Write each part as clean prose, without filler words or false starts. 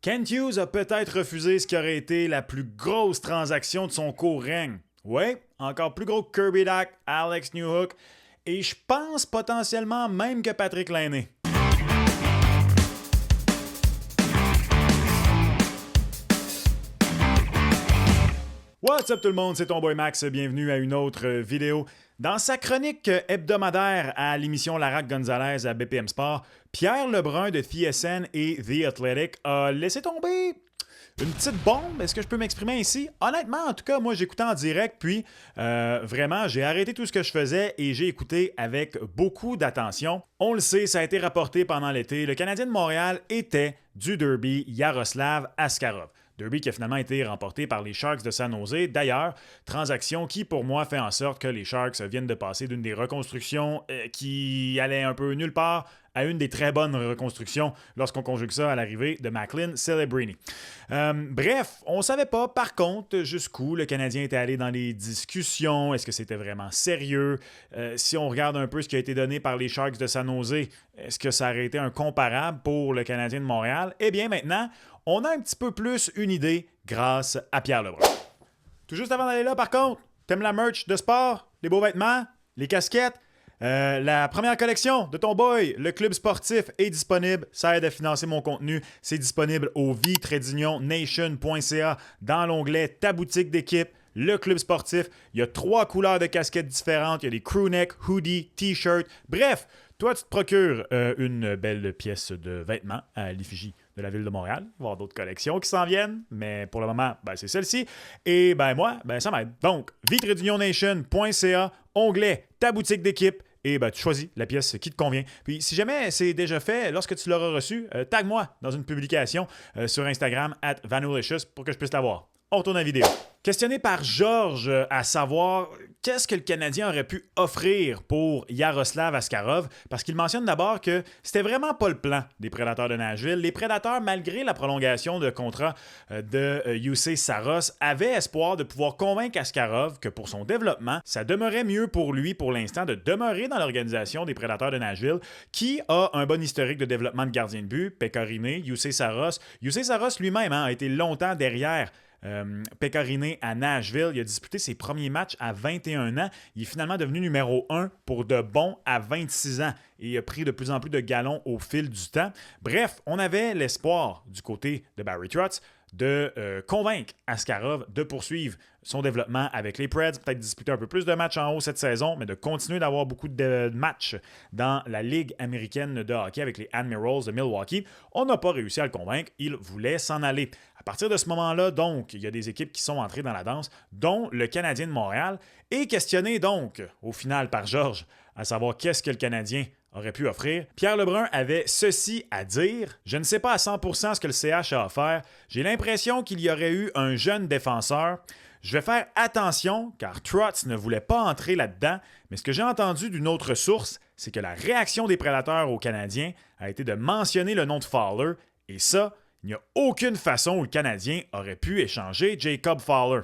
Kent Hughes a peut-être refusé ce qui aurait été la plus grosse transaction de son court règne. Ouais, encore plus gros que Kirby Dach, Alex Newhook, et je pense potentiellement même que Patrick Laine. What's up tout le monde, c'est ton boy Max, bienvenue à une autre vidéo. Dans sa chronique hebdomadaire à l'émission Larac Gonzalez à BPM Sport, Pierre Lebrun de TSN et The Athletic a laissé tomber une petite bombe. Est-ce que je peux m'exprimer ici? Honnêtement, en tout cas, moi j'écoutais en direct, puis vraiment, j'ai arrêté tout ce que je faisais et j'ai écouté avec beaucoup d'attention. On le sait, ça a été rapporté pendant l'été, le Canadien de Montréal était du derby Yaroslav Askarov. Derby qui a finalement été remporté par les Sharks de San Jose. D'ailleurs, transaction qui, pour moi, fait en sorte que les Sharks viennent de passer d'une des reconstructions qui allait un peu nulle part à une des très bonnes reconstructions lorsqu'on conjugue ça à l'arrivée de Macklin Celebrini. Bref, on ne savait pas, par contre, jusqu'où le Canadien était allé dans les discussions. Est-ce que c'était vraiment sérieux? Si on regarde un peu ce qui a été donné par les Sharks de San Jose, est-ce que ça aurait été un comparable pour le Canadien de Montréal? Eh bien, maintenant, on a un petit peu plus une idée grâce à Pierre Lebrun. Tout juste avant d'aller là, par contre, t'aimes la merch de sport, les beaux vêtements, les casquettes? La première collection de ton boy, le club sportif, est disponible. Ça aide à financer mon contenu. C'est disponible au v-nation.ca dans l'onglet Ta boutique d'équipe. Le club sportif. Il y a 3 couleurs de casquettes différentes. Il y a des crewneck, hoodie, t-shirt. Bref, toi, tu te procures une belle pièce de vêtements à l'effigie de la ville de Montréal. Il va y avoir d'autres collections qui s'en viennent, mais pour le moment, c'est celle-ci. Et moi, ça m'aide. Donc, v-nation.ca, onglet Ta boutique d'équipe. Et tu choisis la pièce qui te convient. Puis si jamais c'est déjà fait, lorsque tu l'auras reçu, tag-moi dans une publication sur Instagram @vanolicious pour que je puisse la voir. On retourne à la vidéo. Questionné par Georges à savoir qu'est-ce que le Canadien aurait pu offrir pour Yaroslav Askarov, parce qu'il mentionne d'abord que c'était vraiment pas le plan des Prédateurs de Nashville. Les Prédateurs, malgré la prolongation de contrat de Juuse Saros, avaient espoir de pouvoir convaincre Askarov que pour son développement, ça demeurait mieux pour lui pour l'instant de demeurer dans l'organisation des Prédateurs de Nashville, qui a un bon historique de développement de gardien de but, Pekka Rinne, Juuse Saros. Juuse Saros lui-même a été longtemps derrière Pekka Rinne à Nashville. Il a disputé ses premiers matchs à 21 ans. Il est finalement devenu numéro 1 pour de bon à 26 ans et il a pris de plus en plus de galons au fil du temps. Bref, on avait l'espoir du côté de Barry Trotz de convaincre Askarov de poursuivre son développement avec les Preds, peut-être disputer un peu plus de matchs en haut cette saison, mais de continuer d'avoir beaucoup de matchs dans la Ligue américaine de hockey avec les Admirals de Milwaukee. On n'a pas réussi à le convaincre, il voulait s'en aller. À partir de ce moment-là, donc, il y a des équipes qui sont entrées dans la danse, dont le Canadien de Montréal, et questionné donc, au final, par Georges, à savoir qu'est-ce que le Canadien aurait pu offrir. Pierre Lebrun avait ceci à dire. Je ne sais pas à 100% ce que le CH a offert. J'ai l'impression qu'il y aurait eu un jeune défenseur. Je vais faire attention car Trotz ne voulait pas entrer là-dedans, mais ce que j'ai entendu d'une autre source, c'est que la réaction des Prédateurs aux Canadiens a été de mentionner le nom de Fowler, et ça, il n'y a aucune façon où le Canadien aurait pu échanger Jacob Fowler.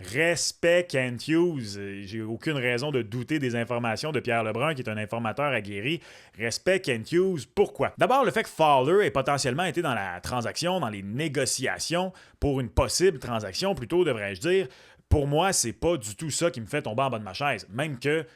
Respect Kent Hughes. J'ai aucune raison de douter des informations de Pierre Lebrun, qui est un informateur aguerri. Respect Kent Hughes. Pourquoi? D'abord, le fait que Fowler ait potentiellement été dans la transaction, dans les négociations pour une possible transaction, plutôt devrais-je dire, pour moi, c'est pas du tout ça qui me fait tomber en bas de ma chaise. Même que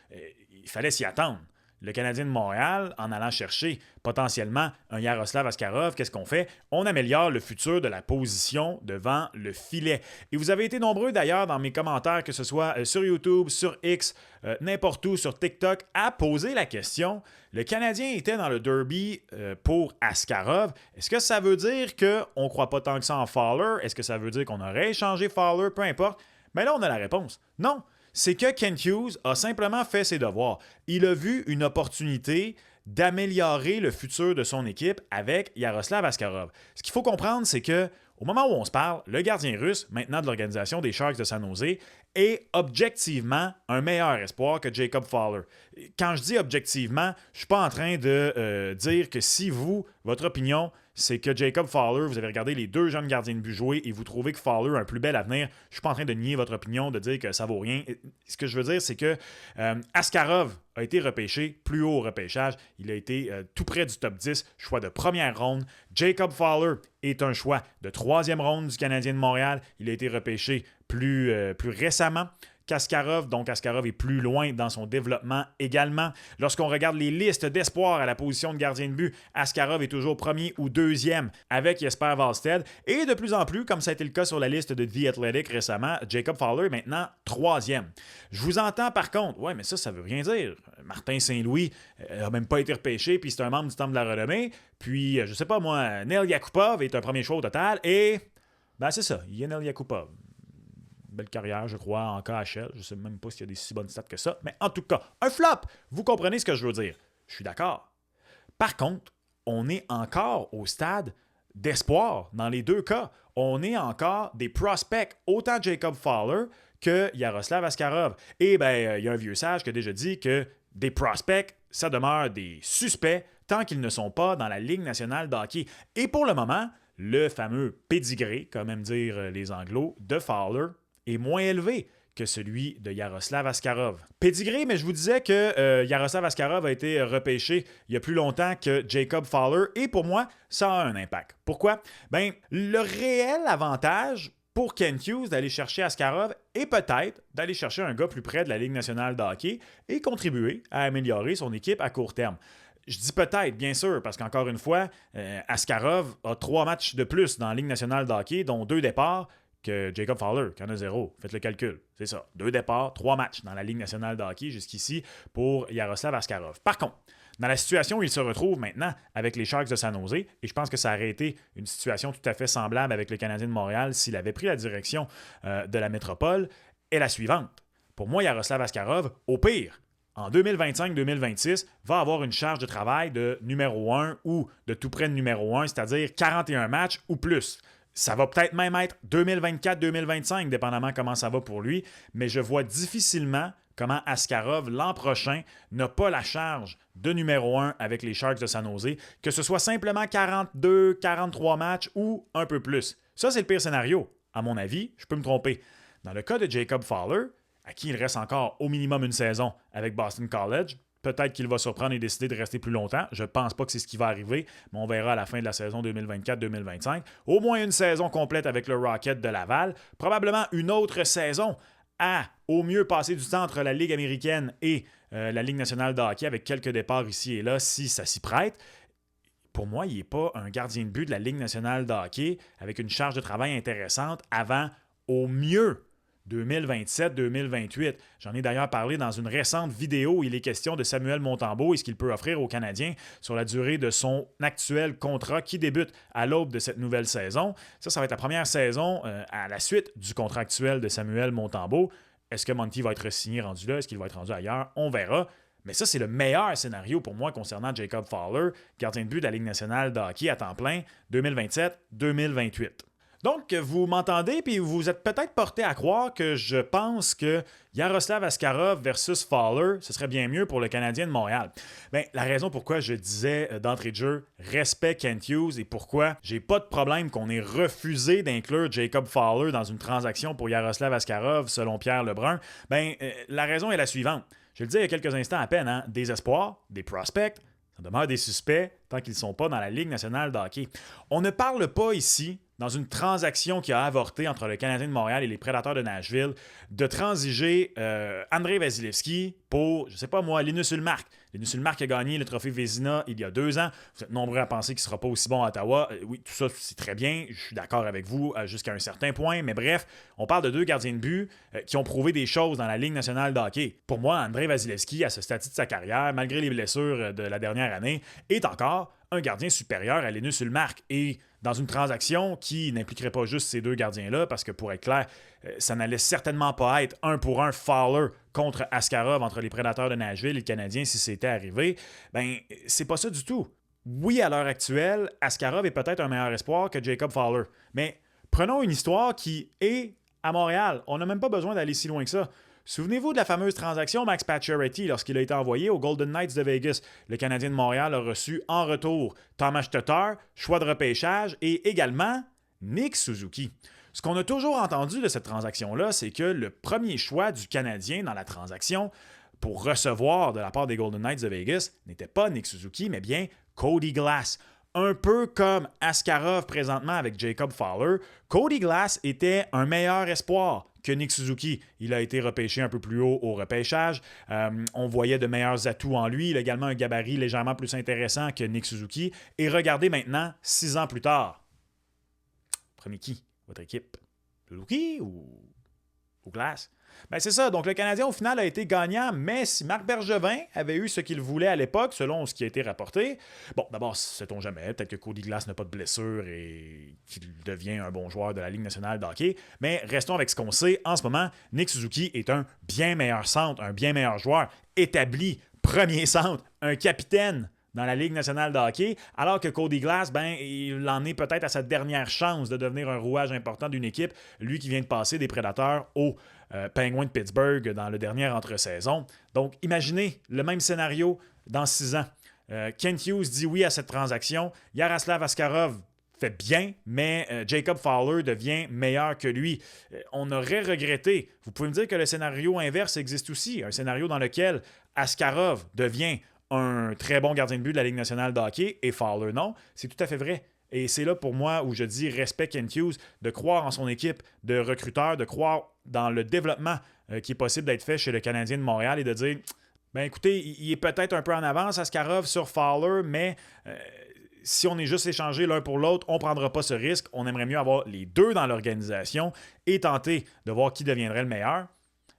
il fallait s'y attendre. Le Canadien de Montréal, en allant chercher potentiellement un Yaroslav Askarov, qu'est-ce qu'on fait? On améliore le futur de la position devant le filet. Et vous avez été nombreux d'ailleurs dans mes commentaires, que ce soit sur YouTube, sur X, n'importe où, sur TikTok, à poser la question. Le Canadien était dans le derby pour Askarov. Est-ce que ça veut dire qu'on ne croit pas tant que ça en Fowler? Est-ce que ça veut dire qu'on aurait échangé Fowler? Peu importe. Mais là, on a la réponse. Non. C'est que Kent Hughes a simplement fait ses devoirs. Il a vu une opportunité d'améliorer le futur de son équipe avec Yaroslav Askarov. Ce qu'il faut comprendre, c'est que au moment où on se parle, le gardien russe, maintenant de l'organisation des Sharks de San Jose, est objectivement un meilleur espoir que Jacob Fowler. Quand je dis objectivement, je ne suis pas en train de dire que si vous, votre opinion, c'est que Jacob Fowler, vous avez regardé les deux jeunes gardiens de but jouer et vous trouvez que Fowler a un plus bel avenir. Je suis pas en train de nier votre opinion, de dire que ça vaut rien. Ce que je veux dire, c'est que Askarov a été repêché plus haut au repêchage. Il a été tout près du top 10, choix de première ronde. Jacob Fowler est un choix de troisième ronde du Canadien de Montréal. Il a été repêché plus récemment qu'Askarov, donc Askarov est plus loin dans son développement également. Lorsqu'on regarde les listes d'espoir à la position de gardien de but, Askarov est toujours premier ou deuxième avec Jesper Wallstedt. Et de plus en plus, comme ça a été le cas sur la liste de The Athletic récemment, Jacob Fowler est maintenant troisième. Je vous entends par contre, ouais, mais ça veut rien dire. Martin Saint-Louis n'a même pas été repêché, puis c'est un membre du Temple de la Renommée. Puis, je sais pas moi, Neil Yakupov est un premier choix au total, et ben c'est ça, il y a Neil Yakupov. Belle carrière, je crois, en KHL. Je ne sais même pas s'il y a des si bonnes stats que ça. Mais en tout cas, un flop. Vous comprenez ce que je veux dire. Je suis d'accord. Par contre, on est encore au stade d'espoir dans les deux cas. On est encore des prospects, autant Jacob Fowler que Yaroslav Askarov. Et bien, il y a un vieux sage qui a déjà dit que des prospects, ça demeure des suspects tant qu'ils ne sont pas dans la Ligue nationale de hockey. Et pour le moment, le fameux pédigré, comme aiment dire les Anglos, de Fowler est moins élevé que celui de Yaroslav Askarov. Pédigré, mais je vous disais que Yaroslav Askarov a été repêché il y a plus longtemps que Jacob Fowler, et pour moi, ça a un impact. Pourquoi? Bien, le réel avantage pour Kent Hughes d'aller chercher Askarov est peut-être d'aller chercher un gars plus près de la Ligue nationale de hockey et contribuer à améliorer son équipe à court terme. Je dis peut-être, bien sûr, parce qu'encore une fois, Askarov a 3 matchs de plus dans la Ligue nationale de hockey, dont 2 départs, que Jacob Fowler, qui en a 0. Faites le calcul. C'est ça. 2 départs, 3 matchs dans la Ligue nationale de hockey jusqu'ici pour Yaroslav Askarov. Par contre, dans la situation où il se retrouve maintenant avec les Sharks de San Jose, et je pense que ça aurait été une situation tout à fait semblable avec le Canadien de Montréal s'il avait pris la direction de la métropole, est la suivante. Pour moi, Yaroslav Askarov, au pire, en 2025-2026, va avoir une charge de travail de numéro 1 ou de tout près de numéro 1, c'est-à-dire 41 matchs ou plus. Ça va peut-être même être 2024-2025, dépendamment comment ça va pour lui, mais je vois difficilement comment Askarov, l'an prochain, n'a pas la charge de numéro 1 avec les Sharks de San Jose, que ce soit simplement 42, 43 matchs ou un peu plus. Ça, c'est le pire scénario. À mon avis, je peux me tromper. Dans le cas de Jacob Fowler, à qui il reste encore au minimum une saison avec Boston College, peut-être qu'il va surprendre et décider de rester plus longtemps. Je ne pense pas que c'est ce qui va arriver, mais on verra à la fin de la saison 2024-2025. Au moins une saison complète avec le Rocket de Laval. Probablement une autre saison à, au mieux, passer du temps entre la Ligue américaine et la Ligue nationale de hockey avec quelques départs ici et là, si ça s'y prête. Pour moi, il n'est pas un gardien de but de la Ligue nationale de hockey avec une charge de travail intéressante avant, au mieux, 2027-2028. J'en ai d'ailleurs parlé dans une récente vidéo où il est question de Samuel Montembeault et ce qu'il peut offrir aux Canadiens sur la durée de son actuel contrat qui débute à l'aube de cette nouvelle saison. Ça va être la première saison à la suite du contrat actuel de Samuel Montembeault. Est-ce que Monty va être signé rendu là? Est-ce qu'il va être rendu ailleurs? On verra. Mais ça, c'est le meilleur scénario pour moi concernant Jacob Fowler, gardien de but de la Ligue nationale de hockey à temps plein, 2027-2028. Donc, vous m'entendez, puis vous êtes peut-être porté à croire que je pense que Yaroslav Askarov versus Fowler, ce serait bien mieux pour le Canadien de Montréal. Bien, la raison pourquoi je disais d'entrée de jeu respect Kent Hughes et pourquoi j'ai pas de problème qu'on ait refusé d'inclure Jacob Fowler dans une transaction pour Yaroslav Askarov, selon Pierre Lebrun, bien, la raison est la suivante. Je le disais il y a quelques instants à peine, hein? Des espoirs, des prospects, ça demeure des suspects tant qu'ils ne sont pas dans la Ligue nationale de hockey. On ne parle pas ici, dans une transaction qui a avorté entre le Canadien de Montréal et les Prédateurs de Nashville, de transiger Andrei Vasilevskiy pour, je sais pas moi, Linus Ullmark. Linus Ullmark a gagné le trophée Vezina il y a 2 ans. Vous êtes nombreux à penser qu'il ne sera pas aussi bon à Ottawa. Oui, tout ça, c'est très bien. Je suis d'accord avec vous jusqu'à un certain point. Mais bref, on parle de 2 gardiens de but qui ont prouvé des choses dans la Ligue nationale de hockey. Pour moi, Andrei Vasilevskiy, à ce stade de sa carrière, malgré les blessures de la dernière année, est encore un gardien supérieur à Linus Ullmark. Et dans une transaction qui n'impliquerait pas juste ces 2 gardiens-là, parce que pour être clair, ça n'allait certainement pas être 1-pour-1 Fowler contre Askarov entre les Prédateurs de Nashville et le Canadien si c'était arrivé. Ben, c'est pas ça du tout. Oui, à l'heure actuelle, Askarov est peut-être un meilleur espoir que Jacob Fowler. Mais prenons une histoire qui est à Montréal. On n'a même pas besoin d'aller si loin que ça. Souvenez-vous de la fameuse transaction Max Pacioretty lorsqu'il a été envoyé aux Golden Knights de Vegas. Le Canadien de Montréal a reçu en retour Tomas Tatar, choix de repêchage et également Nick Suzuki. Ce qu'on a toujours entendu de cette transaction-là, c'est que le premier choix du Canadien dans la transaction pour recevoir de la part des Golden Knights de Vegas n'était pas Nick Suzuki, mais bien Cody Glass. Un peu comme Askarov présentement avec Jacob Fowler, Cody Glass était un meilleur espoir que Nick Suzuki. Il a été repêché un peu plus haut au repêchage. On voyait de meilleurs atouts en lui. Il a également un gabarit légèrement plus intéressant que Nick Suzuki. Et regardez maintenant, 6 ans plus tard. Premier qui? Votre équipe? Suzuki ou Glass? Ben c'est ça. Donc, le Canadien, au final, a été gagnant, mais si Marc Bergevin avait eu ce qu'il voulait à l'époque, selon ce qui a été rapporté, bon, d'abord, sait-on jamais, peut-être que Cody Glass n'a pas de blessure et qu'il devient un bon joueur de la Ligue nationale de hockey, mais restons avec ce qu'on sait. En ce moment, Nick Suzuki est un bien meilleur centre, un bien meilleur joueur, établi, premier centre, un capitaine dans la Ligue nationale de hockey, alors que Cody Glass, ben, il en est peut-être à sa dernière chance de devenir un rouage important d'une équipe, lui qui vient de passer des Prédateurs aux Penguins de Pittsburgh dans le dernier entre-saison. Donc, imaginez le même scénario dans 6 ans. Kent Hughes dit oui à cette transaction. Yaroslav Askarov fait bien, mais Jacob Fowler devient meilleur que lui. On aurait regretté. Vous pouvez me dire que le scénario inverse existe aussi, un scénario dans lequel Askarov devient un très bon gardien de but de la Ligue nationale de hockey et Fowler non. C'est tout à fait vrai. Et c'est là pour moi où je dis respect Kent Hughes, de croire en son équipe de recruteurs, de croire dans le développement qui est possible d'être fait chez le Canadien de Montréal et de dire, ben écoutez, il est peut-être un peu en avance Askarov sur Fowler, mais si on est juste échangé l'un pour l'autre, on ne prendra pas ce risque. On aimerait mieux avoir les deux dans l'organisation et tenter de voir qui deviendrait le meilleur.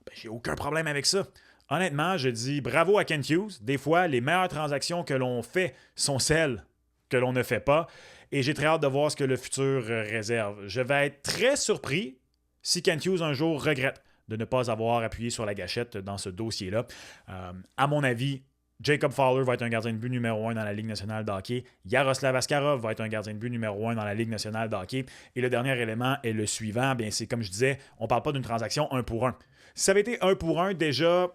Ben, j'ai aucun problème avec ça. Honnêtement, je dis bravo à Kent Hughes. Des fois, les meilleures transactions que l'on fait sont celles que l'on ne fait pas. Et j'ai très hâte de voir ce que le futur réserve. Je vais être très surpris si Kent Hughes un jour regrette de ne pas avoir appuyé sur la gâchette dans ce dossier-là. À mon avis, Jacob Fowler va être un gardien de but numéro 1 dans la Ligue nationale de hockey. Yaroslav Askarov va être un gardien de but numéro 1 dans la Ligue nationale de hockey. Et le dernier élément est le suivant. Bien, c'est comme je disais, on ne parle pas d'une transaction 1 pour 1. Si ça avait été 1 pour 1, déjà...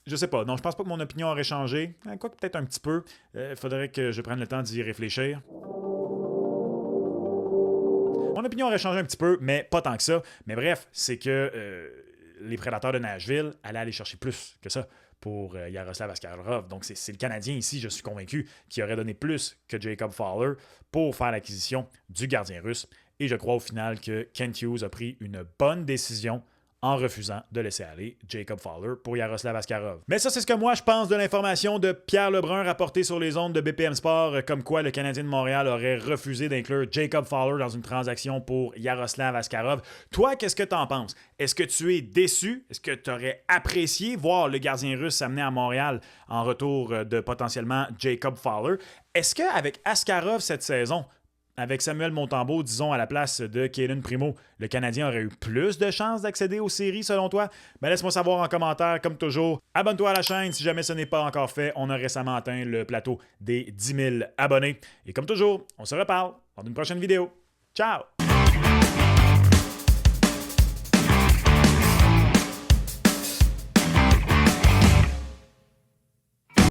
Je sais pas. Non, je pense pas que mon opinion aurait changé. Quoique peut-être un petit peu. Il faudrait que je prenne le temps d'y réfléchir. Mon opinion aurait changé un petit peu, mais pas tant que ça. Mais bref, c'est que les Prédateurs de Nashville allaient aller chercher plus que ça pour Yaroslav Askarov. Donc, c'est le Canadien ici, je suis convaincu, qui aurait donné plus que Jacob Fowler pour faire l'acquisition du gardien russe. Et je crois au final que Kent Hughes a pris une bonne décision en refusant de laisser aller Jacob Fowler pour Yaroslav Askarov. Mais ça, c'est ce que moi, je pense de l'information de Pierre Lebrun rapportée sur les ondes de BPM Sport, comme quoi le Canadien de Montréal aurait refusé d'inclure Jacob Fowler dans une transaction pour Yaroslav Askarov. Toi, qu'est-ce que tu en penses? Est-ce que tu es déçu? Est-ce que tu aurais apprécié voir le gardien russe s'amener à Montréal en retour de potentiellement Jacob Fowler? Est-ce qu'avec Askarov cette saison, avec Samuel Montembeault, disons, à la place de Cayden Primo, le Canadien aurait eu plus de chances d'accéder aux séries, selon toi? Ben, laisse-moi savoir en commentaire, comme toujours. Abonne-toi à la chaîne si jamais ce n'est pas encore fait. On a récemment atteint le plateau des 10 000 abonnés. Et comme toujours, on se reparle dans une prochaine vidéo. Ciao!